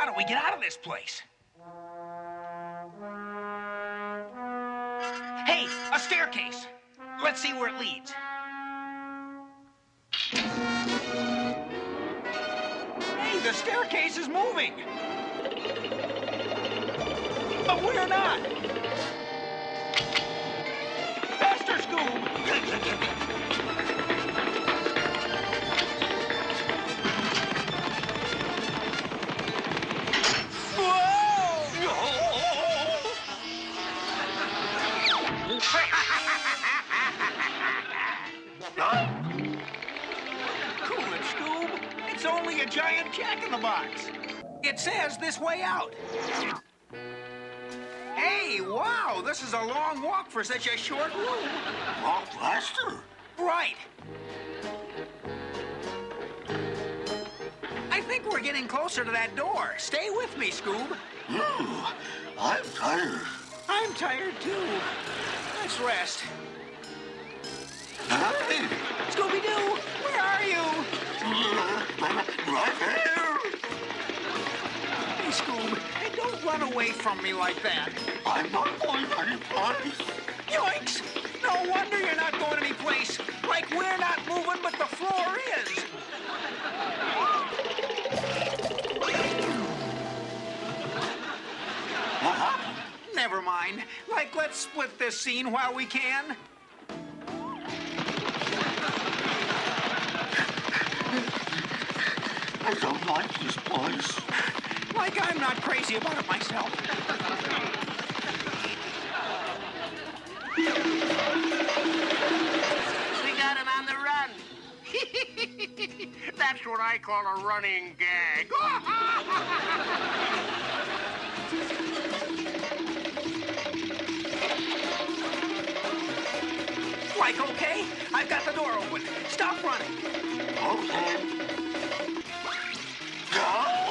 How do we get out of this place? Hey, a staircase. Let's see where it leads. Hey, the staircase is moving. But we're not. Faster, Scoob. Cool it, Scoob. It's only a giant jack-in-the-box. It says this way out. Hey, wow, this is a long walk for such a short room. Walk faster. Right. I think we're getting closer to that door. Stay with me, Scoob. I'm tired. I'm tired, too. Let's rest. Hey, Scooby-Doo, where are you? right here. Hey, Scoob, hey, don't run away from me like that. I'm not going anyplace. Yoinks! No wonder you're not going anyplace. Like we're not moving, but the floor is. What happened? Never mind. Like, let's split this scene while we can. I don't like this place. Like I'm not crazy about it myself. We got him on the run. That's what I call a running gag. Like, okay? I've got the door open. Stop running. Okay. Go!